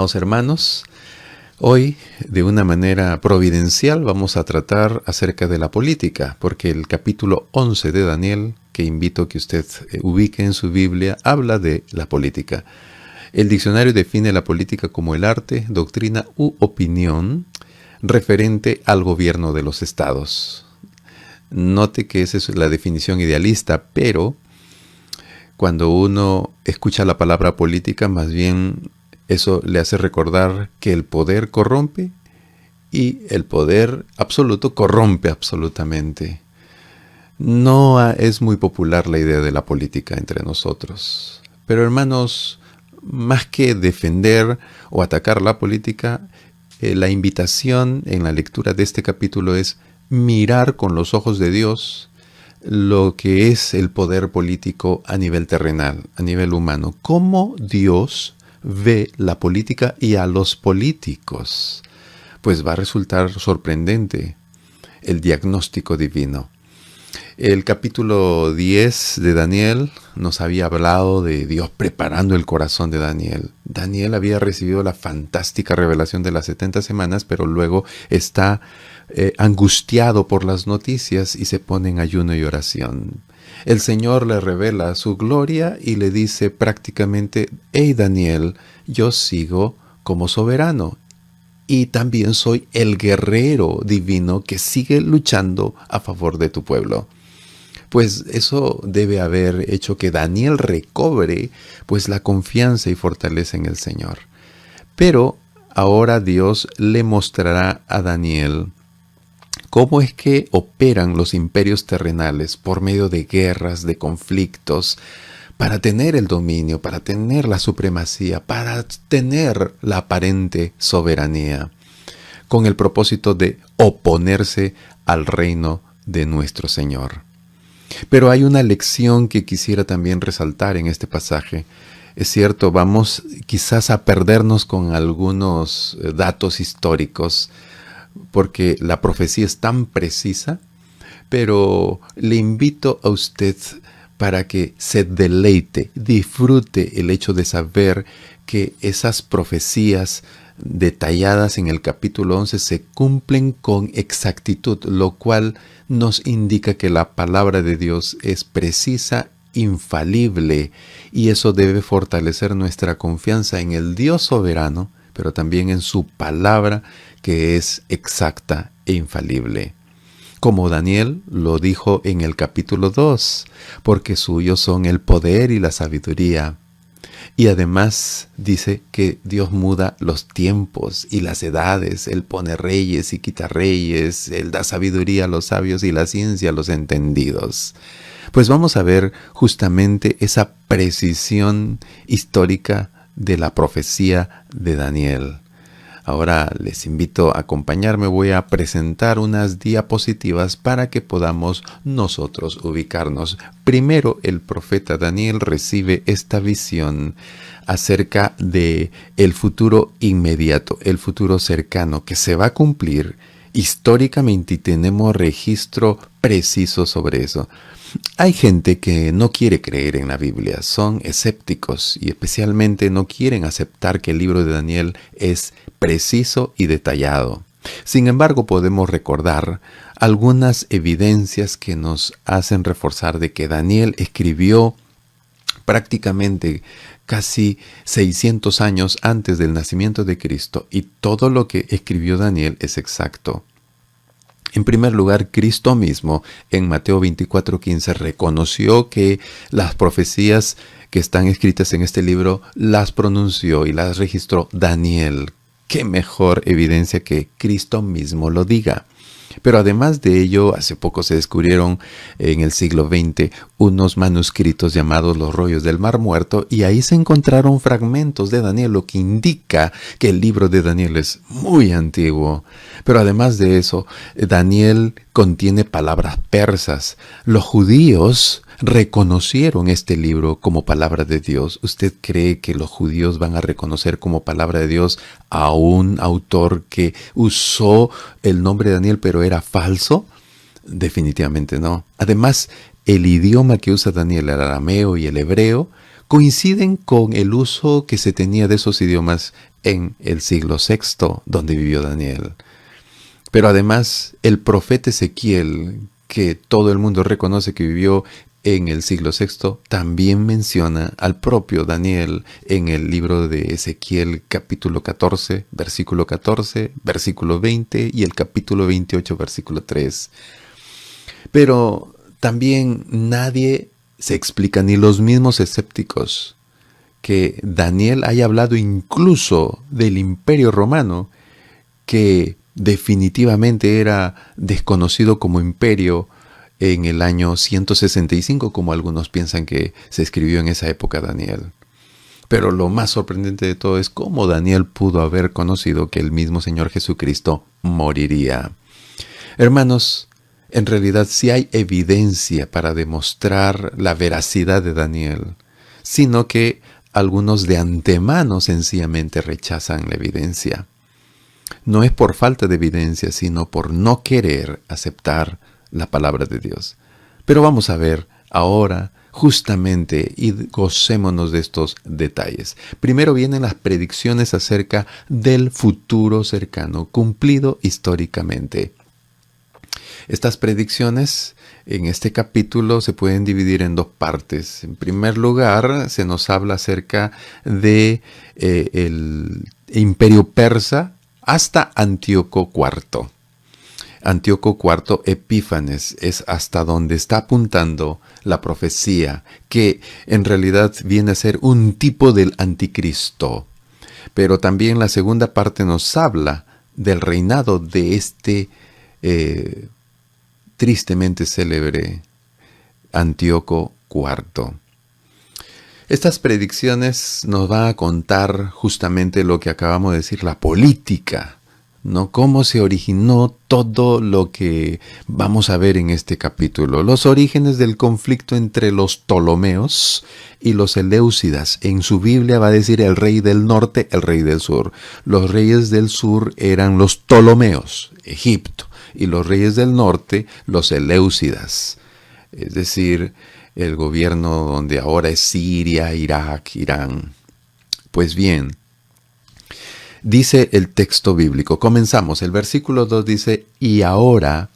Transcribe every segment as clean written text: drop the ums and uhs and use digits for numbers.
Hermanos, hoy de una manera providencial vamos a tratar acerca de la política, porque el capítulo 11 de Daniel, que invito a que usted ubique en su Biblia, habla de la política. El diccionario define la política como el arte, doctrina u opinión referente al gobierno de los estados. Note que esa es la definición idealista, pero cuando uno escucha la palabra política, más bien eso le hace recordar que el poder corrompe y el poder absoluto corrompe absolutamente. No es muy popular la idea de la política entre nosotros. Pero hermanos, más que defender o atacar la política, la invitación en la lectura de este capítulo es mirar con los ojos de Dios lo que es el poder político a nivel terrenal, a nivel humano. ¿Cómo Dios ve la política y a los políticos? Pues va a resultar sorprendente el diagnóstico divino. El capítulo 10 de Daniel nos había hablado de Dios preparando el corazón de Daniel. Daniel había recibido la fantástica revelación de las 70 semanas, pero luego está angustiado por las noticias y se pone en ayuno y oración. El Señor le revela su gloria y le dice prácticamente: hey Daniel, yo sigo como soberano y también soy el guerrero divino que sigue luchando a favor de tu pueblo. Pues eso debe haber hecho que Daniel recobre pues la confianza y fortaleza en el Señor. Pero ahora Dios le mostrará a Daniel cómo es que operan los imperios terrenales por medio de guerras, de conflictos, para tener el dominio, para tener la supremacía, para tener la aparente soberanía, con el propósito de oponerse al reino de nuestro Señor. Pero hay una lección que quisiera también resaltar en este pasaje. Es cierto, vamos quizás a perdernos con algunos datos históricos, porque la profecía es tan precisa, pero le invito a usted para que se deleite, disfrute el hecho de saber que esas profecías detalladas en el capítulo 11 se cumplen con exactitud, lo cual nos indica que la palabra de Dios es precisa, infalible, y eso debe fortalecer nuestra confianza en el Dios soberano, pero también en su palabra, que es exacta e infalible. Como Daniel lo dijo en el capítulo 2, porque suyos son el poder y la sabiduría. Y además dice que Dios muda los tiempos y las edades, Él pone reyes y quita reyes, Él da sabiduría a los sabios y la ciencia a los entendidos. Pues vamos a ver justamente esa precisión histórica de la profecía de Daniel. Ahora les invito a acompañarme, voy a presentar unas diapositivas para que podamos nosotros ubicarnos. Primero, el profeta Daniel recibe esta visión acerca de el futuro inmediato, el futuro cercano, que se va a cumplir históricamente y tenemos registro preciso sobre eso. Hay gente que no quiere creer en la Biblia, son escépticos y especialmente no quieren aceptar que el libro de Daniel es preciso y detallado. Sin embargo, podemos recordar algunas evidencias que nos hacen reforzar de que Daniel escribió prácticamente casi 600 años antes del nacimiento de Cristo, y todo lo que escribió Daniel es exacto. En primer lugar, Cristo mismo en Mateo 24:15 reconoció que las profecías que están escritas en este libro las pronunció y las registró Daniel. ¿Qué mejor evidencia que Cristo mismo lo diga? Pero además de ello, hace poco se descubrieron en el siglo XX unos manuscritos llamados los rollos del Mar Muerto, y ahí se encontraron fragmentos de Daniel, lo que indica que el libro de Daniel es muy antiguo. Pero además de eso, Daniel contiene palabras persas. Los judíos reconocieron este libro como palabra de Dios. ¿Usted cree que los judíos van a reconocer como palabra de Dios a un autor que usó el nombre de Daniel pero era falso? Definitivamente no. Además, el idioma que usa Daniel, el arameo y el hebreo, coinciden con el uso que se tenía de esos idiomas en el siglo VI, donde vivió Daniel. Pero además, el profeta Ezequiel, que todo el mundo reconoce que vivió en el siglo VI, también menciona al propio Daniel en el libro de Ezequiel capítulo 14, versículo 20 y el capítulo 28, versículo 3. Pero también nadie se explica, ni los mismos escépticos, que Daniel haya hablado incluso del Imperio Romano, que definitivamente era desconocido como imperio en el año 165, como algunos piensan que se escribió en esa época Daniel. Pero lo más sorprendente de todo es cómo Daniel pudo haber conocido que el mismo Señor Jesucristo moriría. Hermanos, en realidad sí hay evidencia para demostrar la veracidad de Daniel, sino que algunos de antemano sencillamente rechazan la evidencia. No es por falta de evidencia, sino por no querer aceptar la palabra de Dios. Pero vamos a ver ahora justamente y gocémonos de estos detalles. Primero vienen las predicciones acerca del futuro cercano, cumplido históricamente. Estas predicciones en este capítulo se pueden dividir en dos partes. En primer lugar, se nos habla acerca de el imperio persa hasta Antíoco IV. Antíoco IV Epífanes es hasta donde está apuntando la profecía, que en realidad viene a ser un tipo del anticristo. Pero también la segunda parte nos habla del reinado de este tristemente célebre Antíoco IV. Estas predicciones nos van a contar justamente lo que acabamos de decir, la política, ¿no? Cómo se originó todo lo que vamos a ver en este capítulo. Los orígenes del conflicto entre los Ptolomeos y los Eleusidas. En su Biblia va a decir el rey del norte, el rey del sur. Los reyes del sur eran los Ptolomeos, Egipto, y los reyes del norte, los Eleusidas. Es decir, el gobierno donde ahora es Siria, Irak, Irán. Pues bien, dice el texto bíblico, comenzamos, el versículo 2 dice, y ahora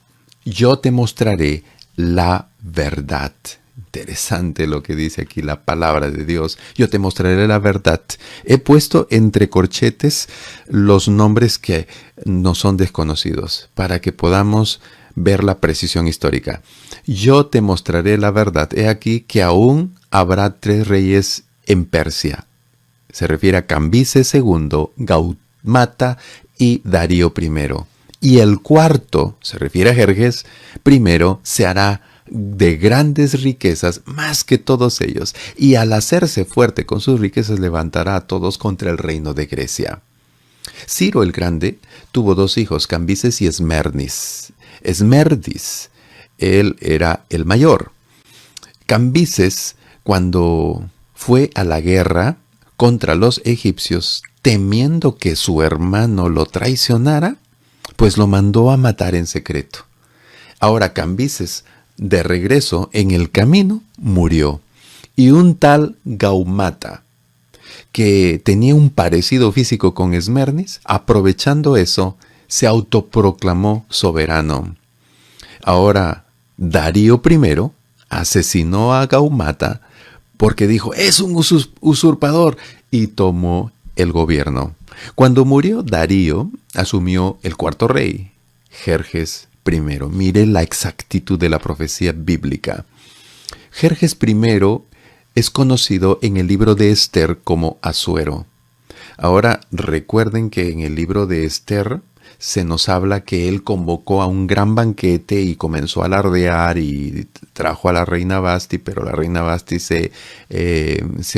yo te mostraré la verdad. Interesante lo que dice aquí la palabra de Dios. Yo te mostraré la verdad. He puesto entre corchetes los nombres que no son desconocidos para que podamos ver la precisión histórica. Yo te mostraré la verdad. He aquí que aún habrá 3 reyes en Persia. Se refiere a Cambises II, Gaumata y Darío I. Y el cuarto, se refiere a Jerjes I, se hará de grandes riquezas más que todos ellos, y al hacerse fuerte con sus riquezas levantará a todos contra el reino de Grecia. Ciro el Grande tuvo 2 hijos, Cambises y Esmerdis. Él era el mayor. Cambises, cuando fue a la guerra contra los egipcios, temiendo que su hermano lo traicionara, pues lo mandó a matar en secreto. Ahora Cambises, de regreso en el camino, murió. Y un tal Gaumata, que tenía un parecido físico con Esmerdis, aprovechando eso, se autoproclamó soberano. Ahora, Darío I asesinó a Gaumata porque dijo, es un usurpador, y tomó el gobierno. Cuando murió Darío, asumió el cuarto rey, Jerjes I. Mire la exactitud de la profecía bíblica. Jerjes I es conocido en el libro de Esther como Asuero. Ahora recuerden que en el libro de Esther se nos habla que él convocó a un gran banquete y comenzó a alardear y trajo a la reina Vasti, pero la reina Vasti se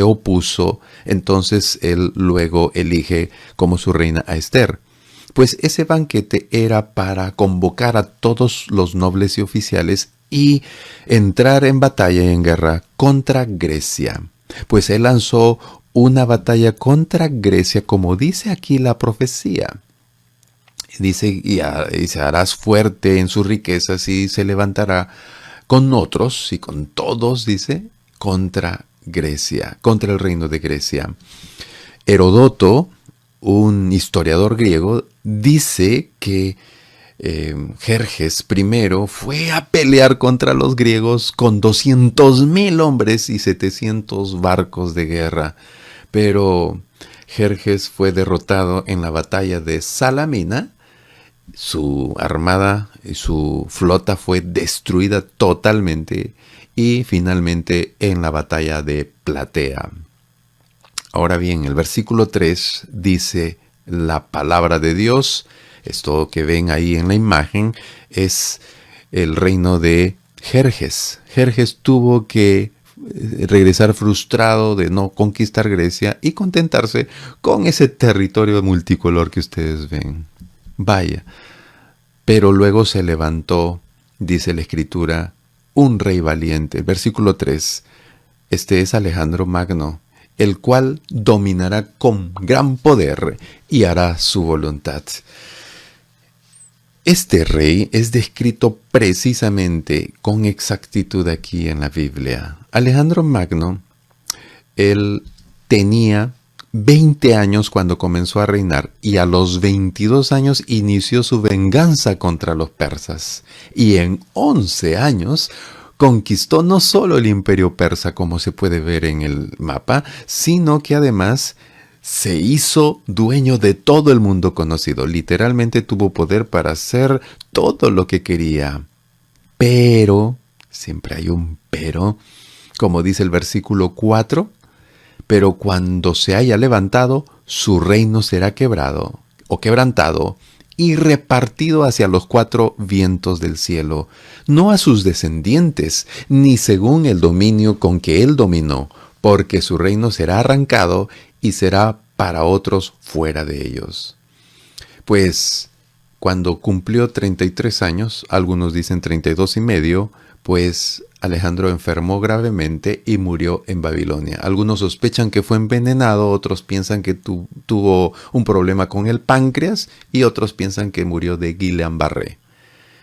opuso. Entonces él luego elige como su reina a Esther. Pues ese banquete era para convocar a todos los nobles y oficiales y entrar en batalla y en guerra contra Grecia. Pues él lanzó una batalla contra Grecia, como dice aquí la profecía. Dice, y se harás fuerte en sus riquezas y se levantará con otros y con todos, dice, contra Grecia, contra el reino de Grecia. Herodoto, un historiador griego dice que Jerjes I fue a pelear contra los griegos con 200.000 hombres y 700 barcos de guerra. Pero Jerjes fue derrotado en la batalla de Salamina. Su armada y su flota fue destruida totalmente y finalmente en la batalla de Platea. Ahora bien, el versículo 3 dice la palabra de Dios. Esto que ven ahí en la imagen es el reino de Jerjes. Jerjes tuvo que regresar frustrado de no conquistar Grecia y contentarse con ese territorio multicolor que ustedes ven. Vaya, pero luego se levantó, dice la Escritura, un rey valiente. El versículo 3, este es Alejandro Magno, el cual dominará con gran poder y hará su voluntad. Este rey es descrito precisamente con exactitud aquí en la Biblia. Alejandro Magno, él tenía 20 años cuando comenzó a reinar y a los 22 años inició su venganza contra los persas. Y en 11 años conquistó no solo el imperio persa como se puede ver en el mapa, sino que además se hizo dueño de todo el mundo conocido. Literalmente tuvo poder para hacer todo lo que quería. Pero, siempre hay un pero, como dice el versículo 4, pero cuando se haya levantado, su reino será quebrado o quebrantado y repartido hacia los 4 vientos del cielo, no a sus descendientes, ni según el dominio con que él dominó, porque su reino será arrancado y será para otros fuera de ellos. Pues cuando cumplió 33 años, algunos dicen 32 y medio, pues Alejandro enfermó gravemente y murió en Babilonia. Algunos sospechan que fue envenenado, otros piensan que tuvo un problema con el páncreas y otros piensan que murió de Guillain-Barré.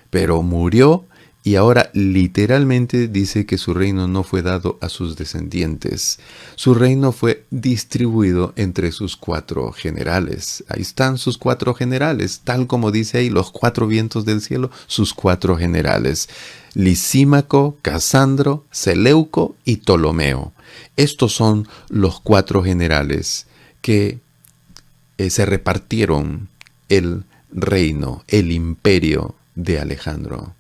Pero murió y ahora literalmente dice que su reino no fue dado a sus descendientes. Su reino fue distribuido entre sus 4 generales. Ahí están sus 4 generales, tal como dice ahí, los 4 vientos del cielo, sus 4 generales. Lisímaco, Casandro, Seleuco y Ptolomeo. Estos son los 4 generales que se repartieron el reino, el imperio de Alejandro.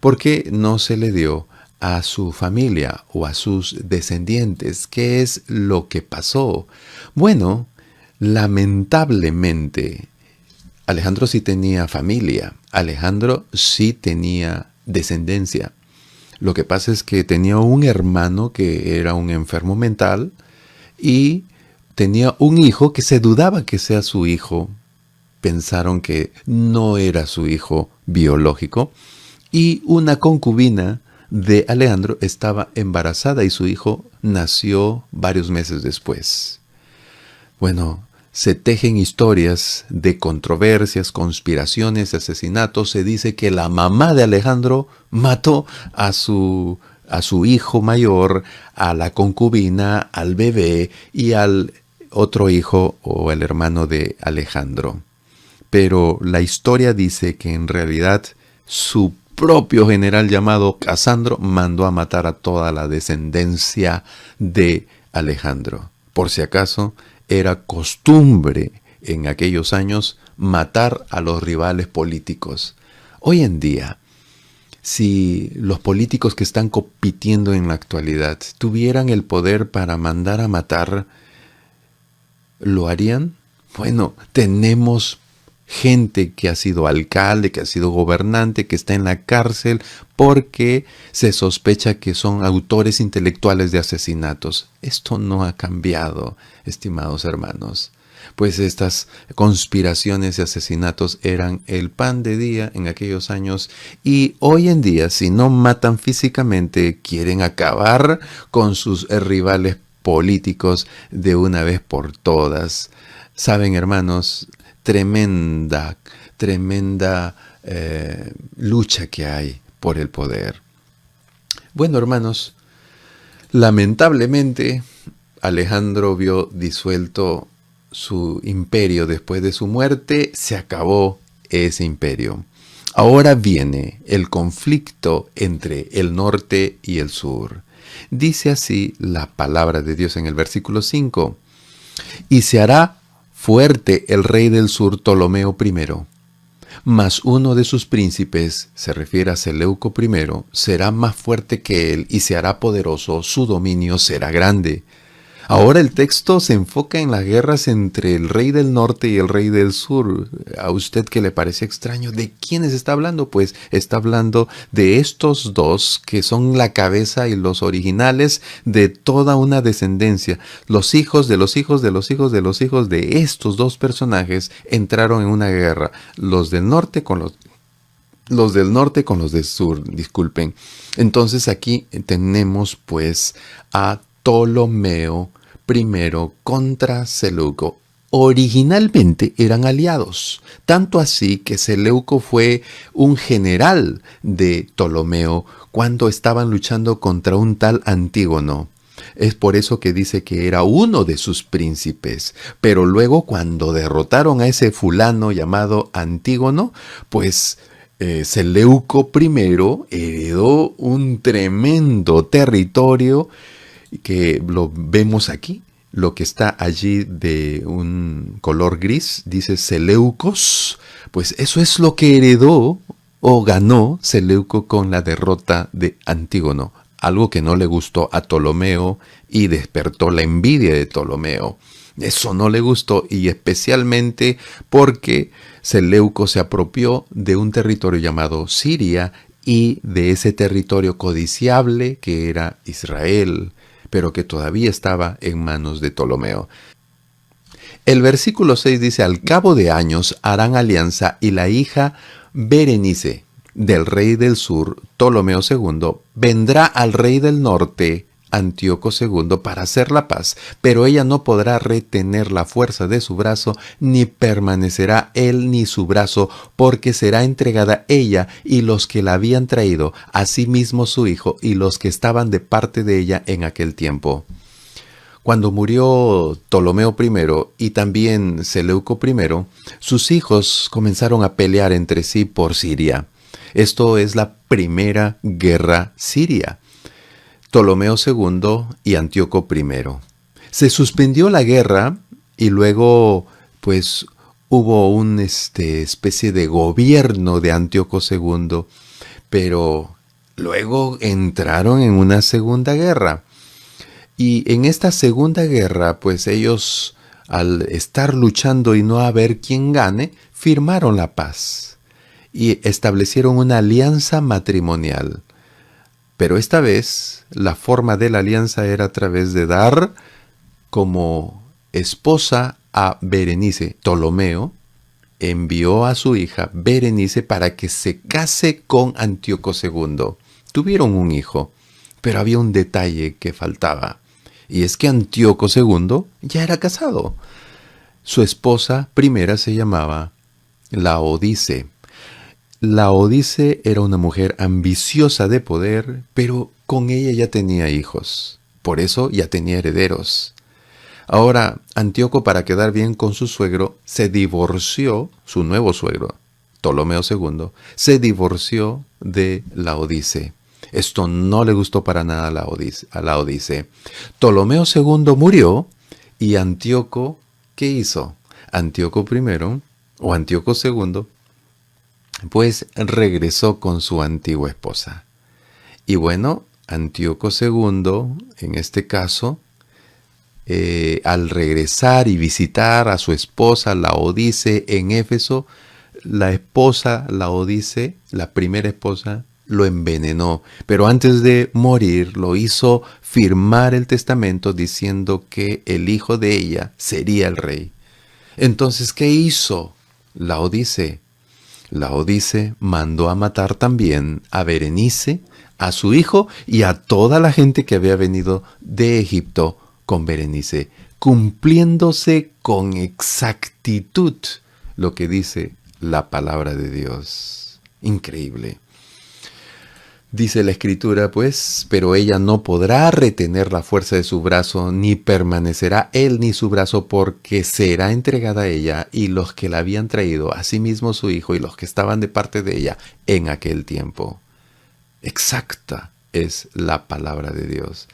¿Por qué no se le dio a su familia o a sus descendientes? ¿Qué es lo que pasó? Bueno, lamentablemente, Alejandro sí tenía familia, Alejandro sí tenía descendencia. Lo que pasa es que tenía un hermano que era un enfermo mental y tenía un hijo que se dudaba que sea su hijo. Pensaron que no era su hijo biológico. Y una concubina de Alejandro estaba embarazada y su hijo nació varios meses después. Bueno, se tejen historias de controversias, conspiraciones, asesinatos. Se dice que la mamá de Alejandro mató a su hijo mayor, a la concubina, al bebé y al otro hijo o el hermano de Alejandro. Pero la historia dice que en realidad su propio general llamado Casandro mandó a matar a toda la descendencia de Alejandro. Por si acaso, era costumbre en aquellos años matar a los rivales políticos. Hoy en día, si los políticos que están compitiendo en la actualidad tuvieran el poder para mandar a matar, ¿lo harían? Bueno, tenemos gente que ha sido alcalde, que ha sido gobernante, que está en la cárcel porque se sospecha que son autores intelectuales de asesinatos. Esto no ha cambiado, estimados hermanos. Pues estas conspiraciones y asesinatos eran el pan de día en aquellos años y hoy en día, si no matan físicamente, quieren acabar con sus rivales políticos de una vez por todas. Saben, hermanos, tremenda lucha que hay por el poder. Bueno, hermanos, lamentablemente Alejandro vio disuelto su imperio después de su muerte, se acabó ese imperio. Ahora viene el conflicto entre el norte y el sur. Dice así la palabra de Dios en el versículo 5. Y se hará fuerte el rey del sur, Ptolomeo I. Mas uno de sus príncipes, se refiere a Seleuco I, será más fuerte que él y se hará poderoso, su dominio será grande. Ahora el texto se enfoca en las guerras entre el rey del norte y el rey del sur. ¿A usted qué le parece extraño? ¿De quiénes está hablando? Pues está hablando de estos dos que son la cabeza y los originales de toda una descendencia. Los hijos de los hijos de los hijos de los hijos de estos dos personajes entraron en una guerra. Los del norte con los del sur, disculpen. Entonces aquí tenemos pues a Ptolomeo I contra Seleuco. Originalmente eran aliados, tanto así que Seleuco fue un general de Ptolomeo cuando estaban luchando contra un tal Antígono. Es por eso que dice que era uno de sus príncipes. Pero luego cuando derrotaron a ese fulano llamado Antígono, pues Seleuco I heredó un tremendo territorio que lo vemos aquí, lo que está allí de un color gris, dice Seleucos, pues eso es lo que heredó o ganó Seleuco con la derrota de Antígono, algo que no le gustó a Ptolomeo y despertó la envidia de Ptolomeo. Eso no le gustó y especialmente porque Seleuco se apropió de un territorio llamado Siria y de ese territorio codiciable que era Israel, pero que todavía estaba en manos de Ptolomeo. El versículo 6 dice, al cabo de años harán alianza y la hija Berenice del rey del sur, Ptolomeo II, vendrá al rey del norte, Antíoco II, para hacer la paz, pero ella no podrá retener la fuerza de su brazo, ni permanecerá él ni su brazo, porque será entregada ella y los que la habían traído, asimismo su hijo y los que estaban de parte de ella en aquel tiempo. Cuando murió Ptolomeo I y también Seleuco I, sus hijos comenzaron a pelear entre sí por Siria. Esto es la primera guerra siria. Ptolomeo II y Antíoco I. Se suspendió la guerra y luego pues hubo una especie de gobierno de Antíoco II, pero luego entraron en una segunda guerra. Y en esta segunda guerra pues ellos al estar luchando y no haber quien gane, firmaron la paz y establecieron una alianza matrimonial. Pero esta vez la forma de la alianza era a través de dar como esposa a Berenice. Ptolomeo envió a su hija Berenice para que se case con Antíoco II. Tuvieron un hijo, pero había un detalle que faltaba. Y es que Antíoco II ya era casado. Su esposa primera se llamaba Laodice. Laodice era una mujer ambiciosa de poder, pero con ella ya tenía hijos. Por eso ya tenía herederos. Ahora, Antíoco, para quedar bien con su suegro, se divorció, su nuevo suegro, Ptolomeo II, se divorció de Laodice. Esto no le gustó para nada a Laodice. Ptolomeo II murió y Antíoco, ¿qué hizo? Antíoco I o Antíoco II, pues regresó con su antigua esposa. Y bueno, Antíoco II, en este caso, al regresar y visitar a su esposa Laodice en Éfeso, la esposa Laodice, la primera esposa, lo envenenó. Pero antes de morir, lo hizo firmar el testamento diciendo que el hijo de ella sería el rey. Entonces, ¿qué hizo Laodice? Laodice mandó a matar también a Berenice, a su hijo y a toda la gente que había venido de Egipto con Berenice, cumpliéndose con exactitud lo que dice la palabra de Dios. Increíble. Dice la escritura, pues, pero ella no podrá retener la fuerza de su brazo, ni permanecerá él ni su brazo, porque será entregada a ella y los que la habían traído, asimismo su hijo y los que estaban de parte de ella en aquel tiempo. Exacta es la palabra de Dios.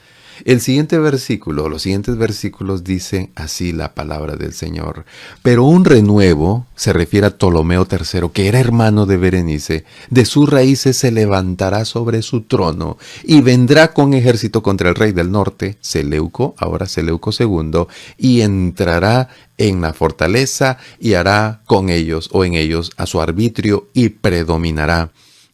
El siguiente versículo, los siguientes versículos dicen así la palabra del Señor. Pero un renuevo, se refiere a Ptolomeo III, que era hermano de Berenice, de sus raíces se levantará sobre su trono y vendrá con ejército contra el rey del norte, Seleuco, ahora Seleuco II, y entrará en la fortaleza y hará con ellos o en ellos a su arbitrio y predominará.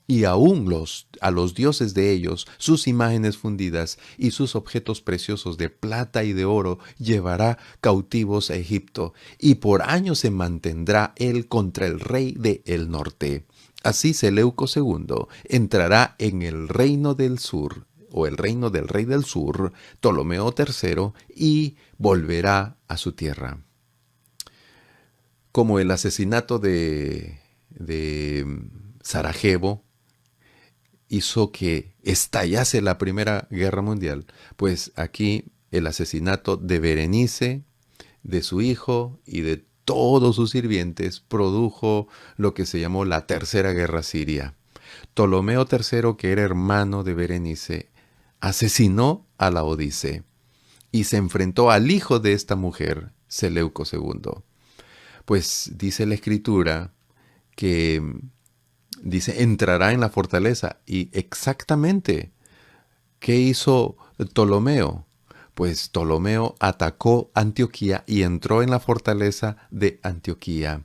Y aún a los dioses de ellos, sus imágenes fundidas y sus objetos preciosos de plata y de oro llevará cautivos a Egipto, y por años se mantendrá él contra el rey del norte. Así Seleuco II entrará en el reino del sur, o el reino del rey del sur, Ptolomeo III, y volverá a su tierra. Como el asesinato de Sarajevo hizo que estallase la Primera Guerra Mundial, pues aquí el asesinato de Berenice, de su hijo y de todos sus sirvientes produjo lo que se llamó la Tercera Guerra Siria. Ptolomeo III, que era hermano de Berenice, asesinó a Laodice y se enfrentó al hijo de esta mujer, Seleuco II. Pues dice la escritura que dice, entrará en la fortaleza. Y exactamente, ¿qué hizo Ptolomeo? Pues Ptolomeo atacó Antioquía y entró en la fortaleza de Antioquía.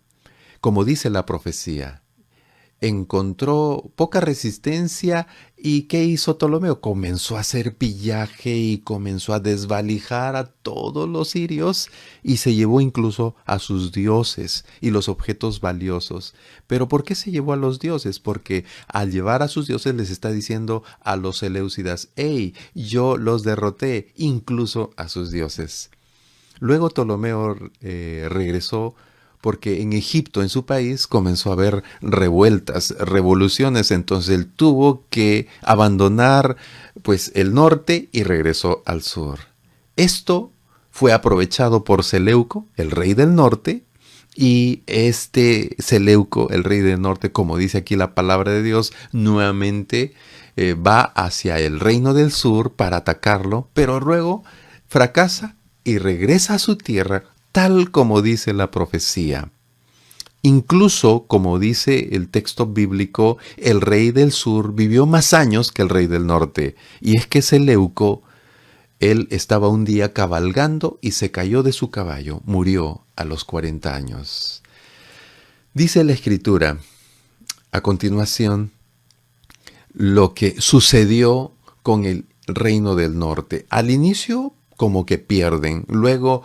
Como dice la profecía, encontró poca resistencia y ¿qué hizo Ptolomeo? Comenzó a hacer pillaje y comenzó a desvalijar a todos los sirios y se llevó incluso a sus dioses y los objetos valiosos. ¿Pero por qué se llevó a los dioses? Porque al llevar a sus dioses les está diciendo a los seleucidas, hey, yo los derroté, incluso a sus dioses. Luego Ptolomeo regresó porque en Egipto, en su país, comenzó a haber revueltas, revoluciones, entonces él tuvo que abandonar pues el norte y regresó al sur. Esto fue aprovechado por Seleuco, el rey del norte, y este Seleuco, el rey del norte, como dice aquí la palabra de Dios, nuevamente va hacia el reino del sur para atacarlo, pero luego fracasa y regresa a su tierra tal como dice la profecía. Incluso, como dice el texto bíblico, el rey del sur vivió más años que el rey del norte. Y es que Seleuco, él estaba un día cabalgando y se cayó de su caballo, murió a los 40 años. Dice la escritura, a continuación, lo que sucedió con el reino del norte. Al inicio, como que pierden, luego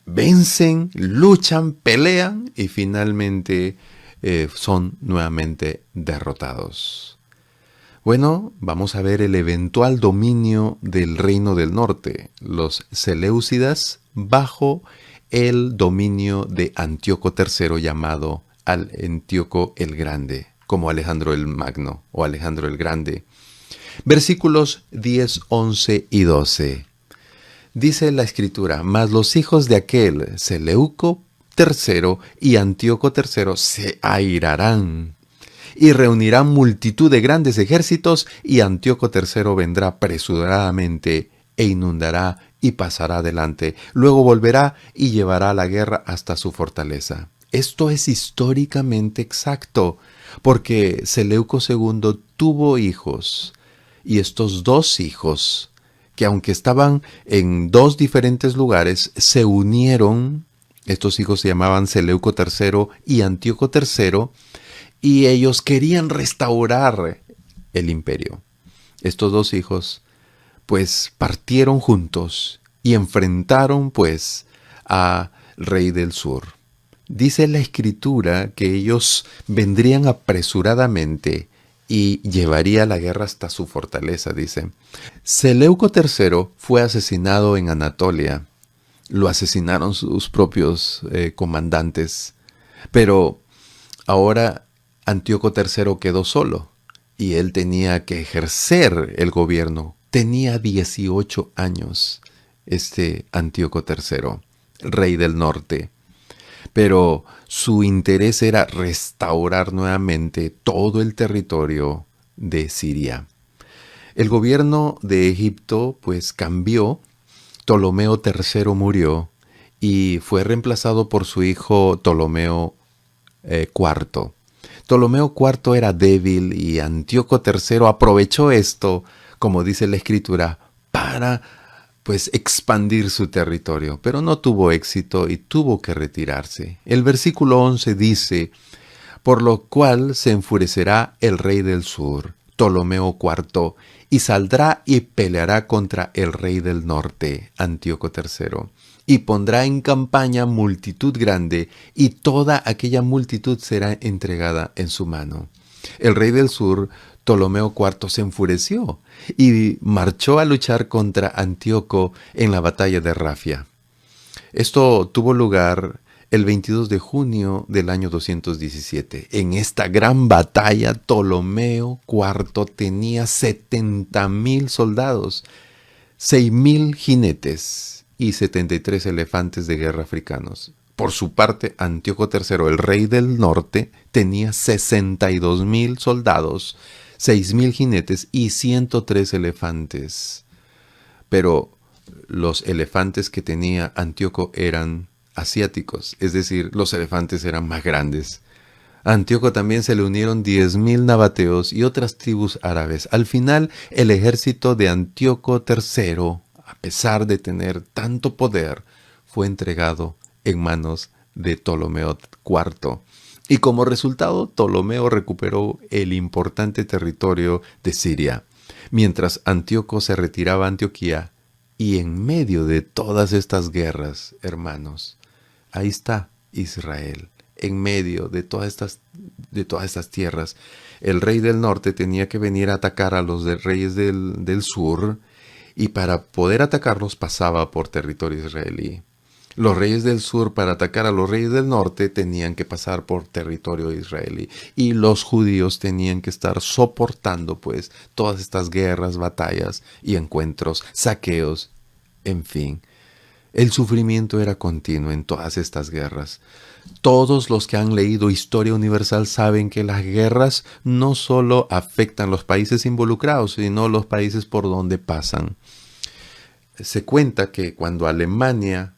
vencen, luchan, pelean y finalmente son nuevamente derrotados. Bueno, vamos a ver el eventual dominio del reino del norte, los seleucidas, bajo el dominio de Antíoco III, llamado Antíoco el Grande, como Alejandro el Magno o Alejandro el Grande. Versículos 10, 11 y 12. Dice la escritura, mas los hijos de aquel Seleuco III y Antíoco III se airarán y reunirán multitud de grandes ejércitos y Antíoco III vendrá apresuradamente e inundará y pasará adelante. Luego volverá y llevará la guerra hasta su fortaleza. Esto es históricamente exacto porque Seleuco II tuvo hijos y estos dos hijos, que aunque estaban en dos diferentes lugares, se unieron. Estos hijos se llamaban Seleuco III y Antíoco III, y ellos querían restaurar el imperio. Estos dos hijos, pues, partieron juntos y enfrentaron, pues, al rey del sur. Dice la escritura que ellos vendrían apresuradamente y llevaría la guerra hasta su fortaleza, dice. Seleuco III fue asesinado en Anatolia. Lo asesinaron sus propios comandantes. Pero ahora Antíoco III quedó solo y él tenía que ejercer el gobierno. Tenía 18 años este Antíoco III, rey del norte. Pero su interés era restaurar nuevamente todo el territorio de Siria. El gobierno de Egipto pues cambió. Ptolomeo III murió y fue reemplazado por su hijo Ptolomeo IV. Ptolomeo IV era débil y Antíoco III aprovechó esto, como dice la escritura, para pues expandir su territorio, pero no tuvo éxito y tuvo que retirarse. El versículo 11 dice: por lo cual se enfurecerá el rey del sur, Ptolomeo IV, y saldrá y peleará contra el rey del norte, Antíoco III, y pondrá en campaña multitud grande, y toda aquella multitud será entregada en su mano. El rey del sur, Ptolomeo IV, se enfureció y marchó a luchar contra Antíoco en la batalla de Rafia. Esto tuvo lugar el 22 de junio del año 217. En esta gran batalla, Ptolomeo IV tenía 70,000 soldados, 6,000 jinetes y 73 elefantes de guerra africanos. Por su parte, Antíoco III, el rey del norte, tenía 62,000 soldados, 6,000 jinetes y 103 elefantes. Pero los elefantes que tenía Antíoco eran asiáticos, es decir, los elefantes eran más grandes. A Antíoco también se le unieron 10,000 nabateos y otras tribus árabes. Al final, el ejército de Antíoco III, a pesar de tener tanto poder, fue entregado en manos de Ptolomeo IV. Y como resultado, Ptolomeo recuperó el importante territorio de Siria, mientras Antíoco se retiraba a Antioquía. Y en medio de todas estas guerras, hermanos, ahí está Israel. En medio de todas estas tierras, el rey del norte tenía que venir a atacar a los reyes del sur, y para poder atacarlos pasaba por territorio israelí. Los reyes del sur, para atacar a los reyes del norte, tenían que pasar por territorio israelí. Y los judíos tenían que estar soportando pues todas estas guerras, batallas y encuentros, saqueos, en fin. El sufrimiento era continuo en todas estas guerras. Todos los que han leído Historia Universal saben que las guerras no solo afectan los países involucrados, sino los países por donde pasan. Se cuenta que cuando Alemania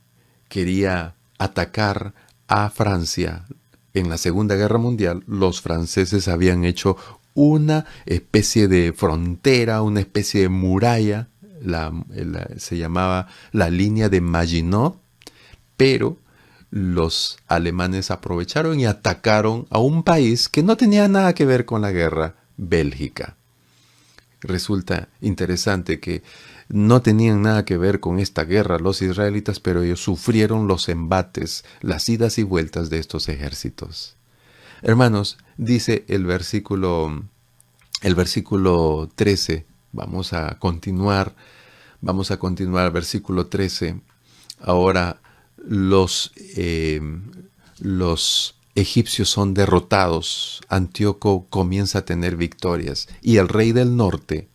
quería atacar a Francia en la Segunda Guerra Mundial, los franceses habían hecho una especie de frontera, una especie de muralla, se llamaba la línea de Maginot, pero los alemanes aprovecharon y atacaron a un país que no tenía nada que ver con la guerra, Bélgica. Resulta interesante que no tenían nada que ver con esta guerra los israelitas, pero ellos sufrieron los embates, las idas y vueltas de estos ejércitos. Hermanos, dice el versículo 13, vamos a continuar, versículo 13. Ahora los egipcios son derrotados, Antíoco comienza a tener victorias y el rey del norte,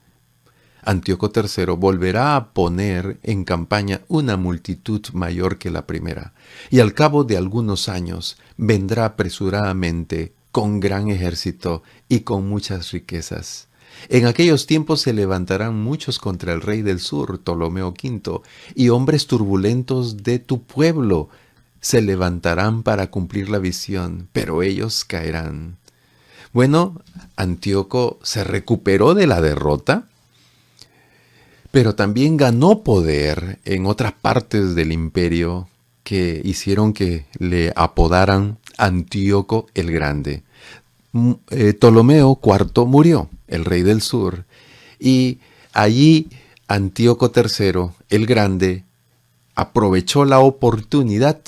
Antíoco III, volverá a poner en campaña una multitud mayor que la primera, y al cabo de algunos años vendrá apresuradamente con gran ejército y con muchas riquezas. En aquellos tiempos se levantarán muchos contra el rey del sur, Ptolomeo V, y hombres turbulentos de tu pueblo se levantarán para cumplir la visión, pero ellos caerán. Bueno, Antíoco se recuperó de la derrota, pero también ganó poder en otras partes del imperio que hicieron que le apodaran Antíoco el Grande. Ptolomeo IV murió, el rey del sur, y allí Antíoco III el Grande aprovechó la oportunidad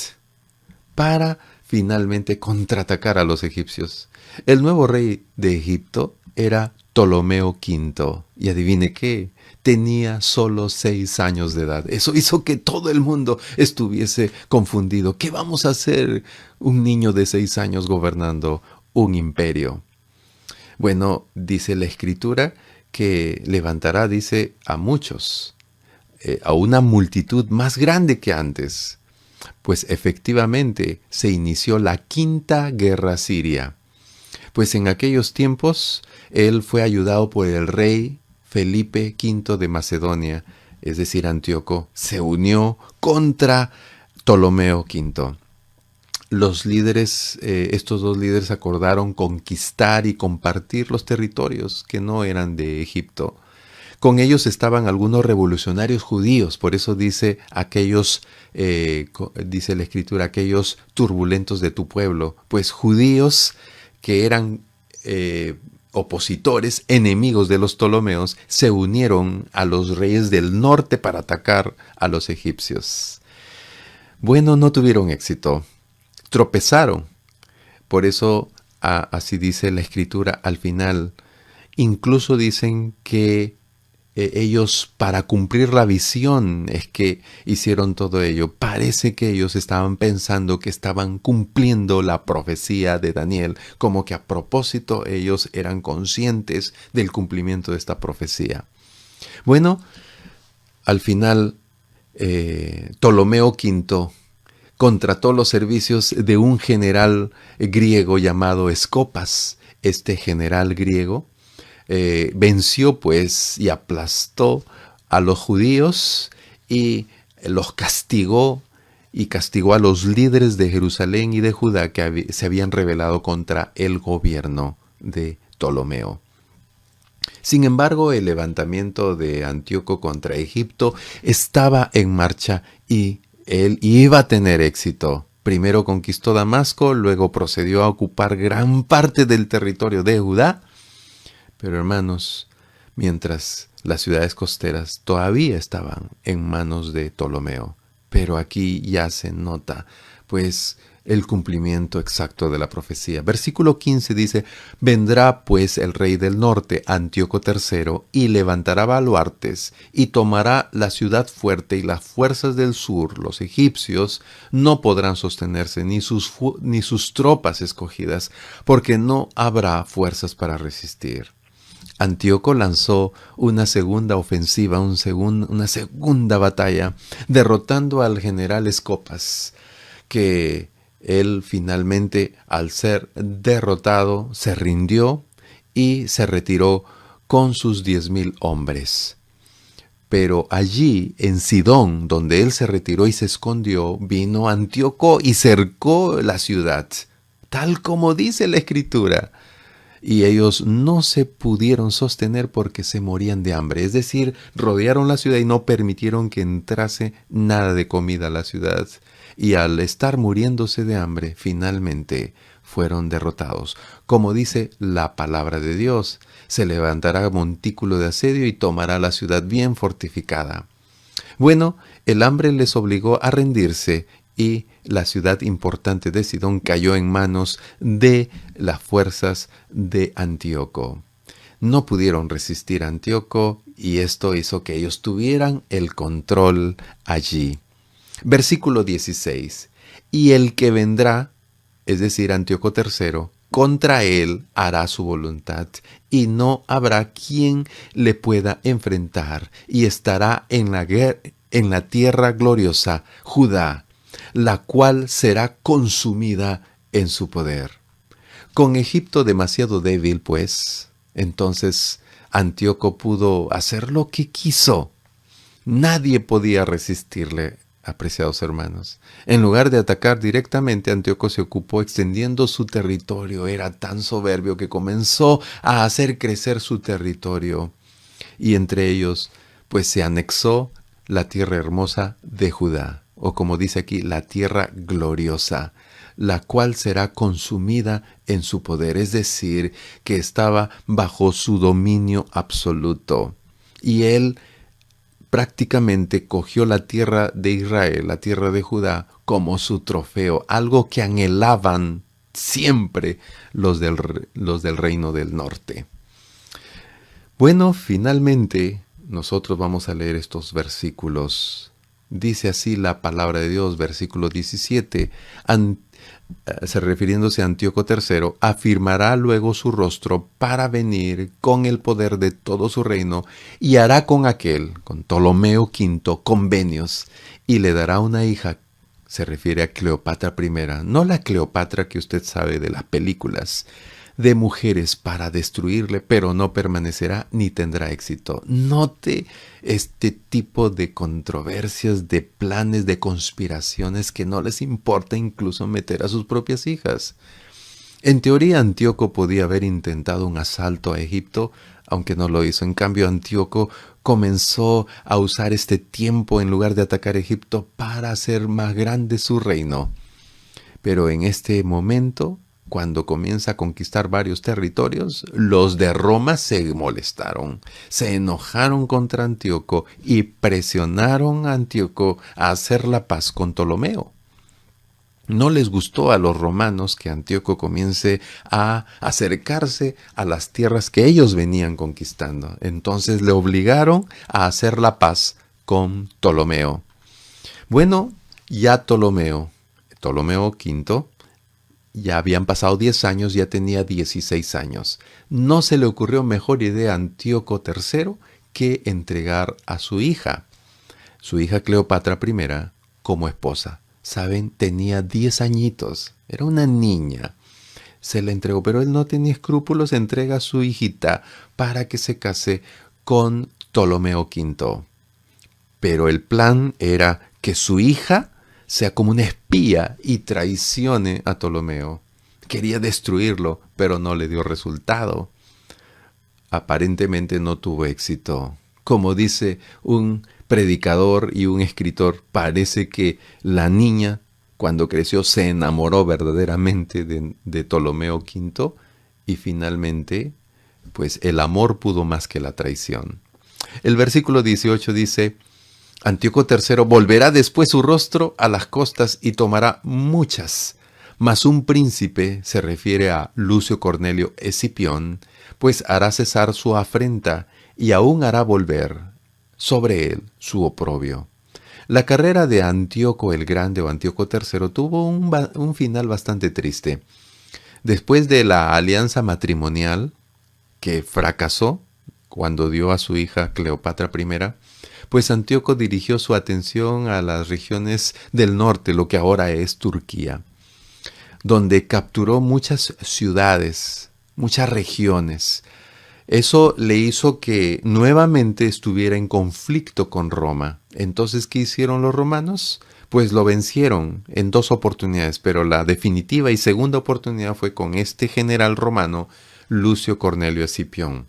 para finalmente contraatacar a los egipcios. El nuevo rey de Egipto era Ptolomeo V, y adivine qué, tenía solo 6 años de edad. Eso hizo que todo el mundo estuviese confundido. ¿Qué vamos a hacer un niño de 6 años gobernando un imperio? Bueno, dice la Escritura que levantará, dice, a muchos, a una multitud más grande que antes. Pues efectivamente se inició la quinta guerra siria. Pues en aquellos tiempos él fue ayudado por el rey Felipe V de Macedonia, es decir, Antíoco, se unió contra Ptolomeo V. Los líderes, estos dos líderes acordaron conquistar y compartir los territorios que no eran de Egipto. Con ellos estaban algunos revolucionarios judíos, por eso dice aquellos, dice la Escritura, aquellos turbulentos de tu pueblo, pues judíos que eran opositores, enemigos de los Ptolomeos, se unieron a los reyes del norte para atacar a los egipcios. Bueno, no tuvieron éxito, tropezaron. Por eso, así dice la Escritura al final. Incluso dicen que ellos, para cumplir la visión, es que hicieron todo ello. Parece que ellos estaban pensando que estaban cumpliendo la profecía de Daniel, como que a propósito ellos eran conscientes del cumplimiento de esta profecía. Bueno, al final, Ptolomeo V contrató los servicios de un general griego llamado Escopas. Este general griego venció pues y aplastó a los judíos y los castigó, y castigó a los líderes de Jerusalén y de Judá que se habían rebelado contra el gobierno de Ptolomeo. Sin embargo, el levantamiento de Antíoco contra Egipto estaba en marcha y él iba a tener éxito. Primero conquistó Damasco, luego procedió a ocupar gran parte del territorio de Judá. Pero hermanos, mientras las ciudades costeras todavía estaban en manos de Ptolomeo, pero aquí ya se nota, pues, el cumplimiento exacto de la profecía. Versículo 15 dice, vendrá pues el rey del norte, Antíoco III, y levantará baluartes, y tomará la ciudad fuerte, y las fuerzas del sur, los egipcios, no podrán sostenerse, ni sus tropas escogidas, porque no habrá fuerzas para resistir. Antíoco lanzó una segunda ofensiva, una segunda batalla, derrotando al general Escopas, que él finalmente, al ser derrotado, se rindió y se retiró con sus 10,000 hombres. Pero allí, en Sidón, donde él se retiró y se escondió, vino Antíoco y cercó la ciudad, tal como dice la Escritura. Y ellos no se pudieron sostener porque se morían de hambre. Es decir, rodearon la ciudad y no permitieron que entrase nada de comida a la ciudad. Y al estar muriéndose de hambre, finalmente fueron derrotados. Como dice la palabra de Dios, se levantará montículo de asedio y tomará la ciudad bien fortificada. Bueno, el hambre les obligó a rendirse y la ciudad importante de Sidón cayó en manos de las fuerzas de Antíoco. No pudieron resistir a Antíoco y esto hizo que ellos tuvieran el control allí. Versículo 16. Y el que vendrá, es decir, Antíoco III, contra él hará su voluntad, y no habrá quien le pueda enfrentar, y estará en la tierra gloriosa, Judá, la cual será consumida en su poder. Con Egipto demasiado débil, pues, entonces Antíoco pudo hacer lo que quiso. Nadie podía resistirle, apreciados hermanos. En lugar de atacar directamente, Antíoco se ocupó extendiendo su territorio. Era tan soberbio que comenzó a hacer crecer su territorio. Y entre ellos, pues se anexó la tierra hermosa de Judá, o como dice aquí, la tierra gloriosa, la cual será consumida en su poder, es decir, que estaba bajo su dominio absoluto. Y él prácticamente cogió la tierra de Israel, la tierra de Judá, como su trofeo, algo que anhelaban siempre los del reino del norte. Bueno, finalmente nosotros vamos a leer estos versículos. Dice así la palabra de Dios, versículo 17. refiriéndose a Antíoco III, afirmará luego su rostro para venir con el poder de todo su reino y hará con Ptolomeo V, convenios y le dará una hija. Se refiere a Cleopatra I, no la Cleopatra que usted sabe de las películas, de mujeres para destruirle, pero no permanecerá ni tendrá éxito. Note este tipo de controversias, de planes, de conspiraciones que no les importa incluso meter a sus propias hijas. En teoría, Antíoco podía haber intentado un asalto a Egipto, aunque no lo hizo. En cambio, Antíoco comenzó a usar este tiempo en lugar de atacar Egipto para hacer más grande su reino. Pero en este momento, cuando comienza a conquistar varios territorios, los de Roma se molestaron, se enojaron contra Antíoco y presionaron a Antíoco a hacer la paz con Ptolomeo. No les gustó a los romanos que Antíoco comience a acercarse a las tierras que ellos venían conquistando. Entonces le obligaron a hacer la paz con Ptolomeo. Bueno, ya Ptolomeo V, ya habían pasado 10 años, ya tenía 16 años. No se le ocurrió mejor idea a Antíoco III que entregar a su hija Cleopatra I, como esposa. Saben, tenía 10 añitos, era una niña. Se la entregó, pero él no tenía escrúpulos, entrega a su hijita para que se case con Ptolomeo V. Pero el plan era que su hija sea como una espía y traicione a Ptolomeo. Quería destruirlo, pero no le dio resultado. Aparentemente no tuvo éxito. Como dice un predicador y un escritor, parece que la niña, cuando creció, se enamoró verdaderamente de Ptolomeo V y finalmente, pues el amor pudo más que la traición. El versículo 18 dice: Antíoco III volverá después su rostro a las costas y tomará muchas. Mas un príncipe, se refiere a Lucio Cornelio Escipión, pues hará cesar su afrenta y aún hará volver sobre él su oprobio. La carrera de Antíoco el Grande o Antíoco III tuvo un final bastante triste. Después de la alianza matrimonial, que fracasó cuando dio a su hija Cleopatra I, pues Antíoco dirigió su atención a las regiones del norte, lo que ahora es Turquía, donde capturó muchas ciudades, muchas regiones. Eso le hizo que nuevamente estuviera en conflicto con Roma. Entonces, ¿qué hicieron los romanos? Pues lo vencieron en 2 oportunidades, pero la definitiva y segunda oportunidad fue con este general romano, Lucio Cornelio Escipión,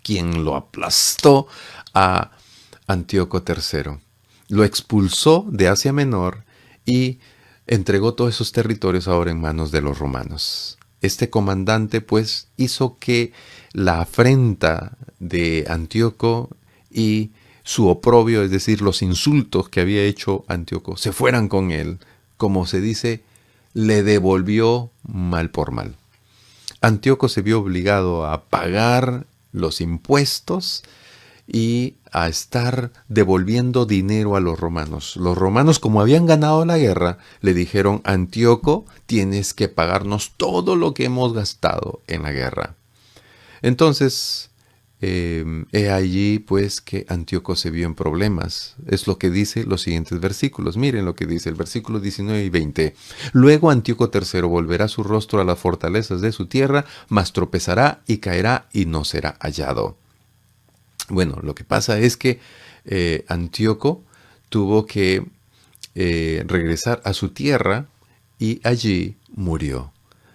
quien lo aplastó a Antíoco III. Lo expulsó de Asia Menor y entregó todos esos territorios ahora en manos de los romanos. Este comandante pues hizo que la afrenta de Antíoco y su oprobio, es decir, los insultos que había hecho Antíoco, se fueran con él. Como se dice, le devolvió mal por mal. Antíoco se vio obligado a pagar los impuestos y a estar devolviendo dinero a los romanos. Los romanos, como habían ganado la guerra, le dijeron: Antíoco, tienes que pagarnos todo lo que hemos gastado en la guerra. Entonces, he allí pues que Antíoco se vio en problemas. Es lo que dice los siguientes versículos. Miren lo que dice el versículo 19 y 20. Luego Antíoco III volverá su rostro a las fortalezas de su tierra, mas tropezará y caerá y no será hallado. Bueno, lo que pasa es que Antíoco tuvo que regresar a su tierra y allí murió.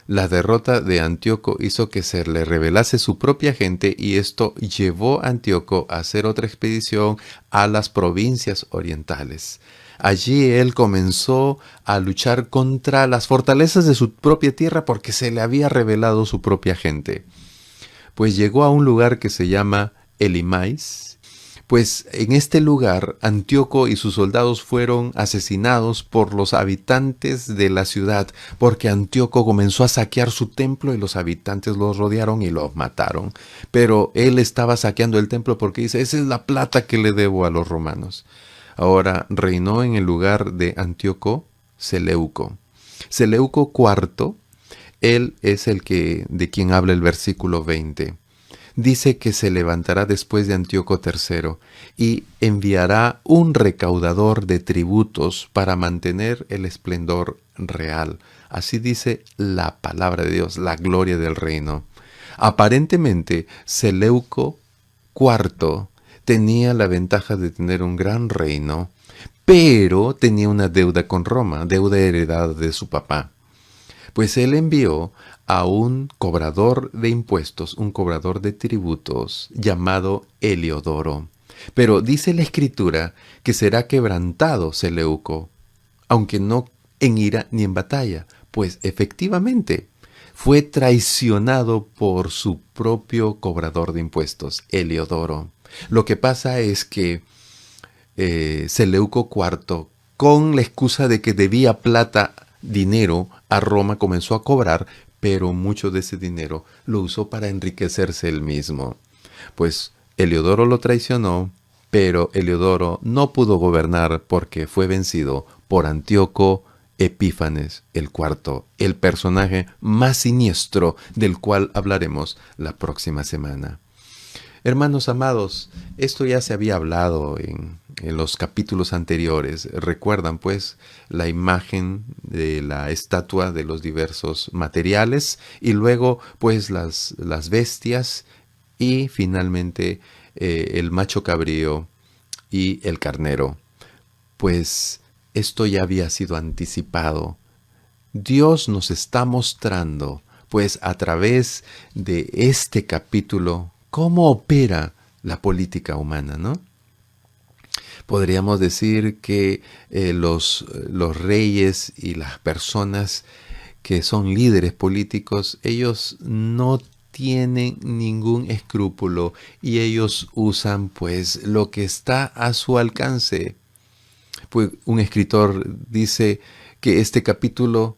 La derrota de Antíoco hizo que se le rebelase su propia gente y esto llevó a Antíoco a hacer otra expedición a las provincias orientales. Allí él comenzó a luchar contra las fortalezas de su propia tierra porque se le había rebelado su propia gente. Pues llegó a un lugar que se llama Elimais. Pues en este lugar Antíoco y sus soldados fueron asesinados por los habitantes de la ciudad, porque Antíoco comenzó a saquear su templo y los habitantes los rodearon y los mataron. Pero él estaba saqueando el templo porque dice: esa es la plata que le debo a los romanos. Ahora reinó en el lugar de Antíoco Seleuco. Seleuco IV, él es de quien habla el versículo 20. Dice que se levantará después de Antíoco III y enviará un recaudador de tributos para mantener el esplendor real. Así dice la palabra de Dios, la gloria del reino. Aparentemente, Seleuco IV tenía la ventaja de tener un gran reino, pero tenía una deuda con Roma, deuda heredada de su papá. Pues él envió a un cobrador de impuestos, un cobrador de tributos, llamado Heliodoro. Pero dice la Escritura que será quebrantado Seleuco, aunque no en ira ni en batalla, pues efectivamente fue traicionado por su propio cobrador de impuestos, Heliodoro. Lo que pasa es que Seleuco IV, con la excusa de que debía plata, dinero a Roma, comenzó a cobrar, pero mucho de ese dinero lo usó para enriquecerse él mismo. Pues Heliodoro lo traicionó, pero Heliodoro no pudo gobernar porque fue vencido por Antíoco Epífanes el IV, el personaje más siniestro del cual hablaremos la próxima semana. Hermanos amados, esto ya se había hablado en los capítulos anteriores. Recuerdan pues la imagen de la estatua de los diversos materiales y luego pues las bestias y finalmente el macho cabrío y el carnero. Pues esto ya había sido anticipado. Dios nos está mostrando pues a través de este capítulo cómo opera la política humana, ¿no? Podríamos decir que los reyes y las personas que son líderes políticos, ellos no tienen ningún escrúpulo y ellos usan pues lo que está a su alcance. Pues un escritor dice que este capítulo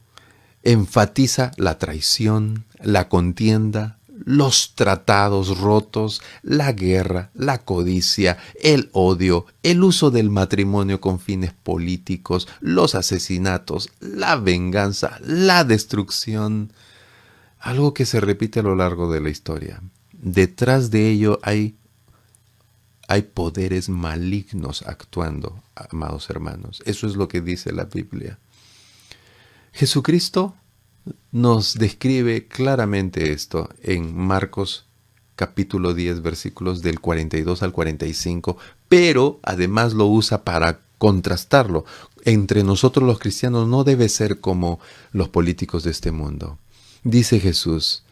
enfatiza la traición, la contienda, los tratados rotos, la guerra, la codicia, el odio, el uso del matrimonio con fines políticos, los asesinatos, la venganza, la destrucción. Algo que se repite a lo largo de la historia. Detrás de ello hay poderes malignos actuando, amados hermanos. Eso es lo que dice la Biblia. Jesucristo nos describe claramente esto en Marcos capítulo 10 versículos del 42 al 45, pero además lo usa para contrastarlo. Entre nosotros los cristianos no debe ser como los políticos de este mundo. Dice Jesús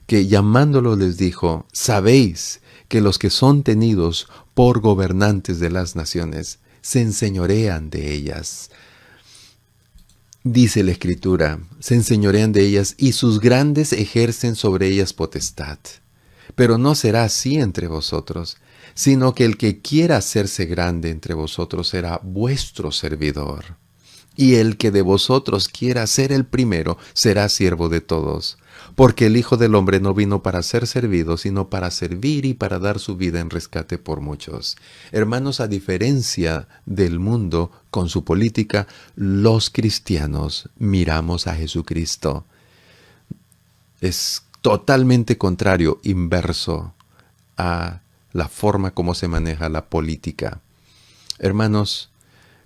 que llamándolo les dijo: sabéis que los que son tenidos por gobernantes de las naciones se enseñorean de ellas. Dice la Escritura, se enseñorean de ellas y sus grandes ejercen sobre ellas potestad. Pero no será así entre vosotros, sino que el que quiera hacerse grande entre vosotros será vuestro servidor. Y el que de vosotros quiera ser el primero será siervo de todos. Porque el Hijo del Hombre no vino para ser servido, sino para servir y para dar su vida en rescate por muchos. Hermanos, a diferencia del mundo con su política, los cristianos miramos a Jesucristo. Es totalmente contrario, inverso a la forma como se maneja la política. Hermanos,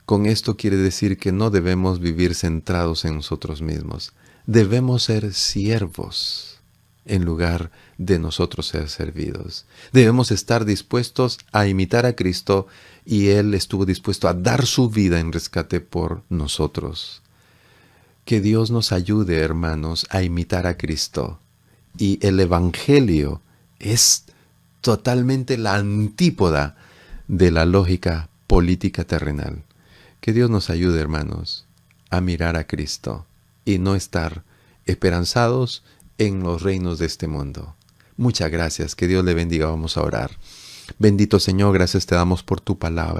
con esto quiere decir que no debemos vivir centrados en nosotros mismos. Debemos ser siervos en lugar de nosotros ser servidos. Debemos estar dispuestos a imitar a Cristo y Él estuvo dispuesto a dar su vida en rescate por nosotros. Que Dios nos ayude, hermanos, a imitar a Cristo. Y el Evangelio es totalmente la antípoda de la lógica política terrenal. Que Dios nos ayude, hermanos, a mirar a Cristo y no estar esperanzados en los reinos de este mundo. Muchas gracias, que Dios le bendiga. Vamos a orar. Bendito Señor, gracias te damos por tu palabra.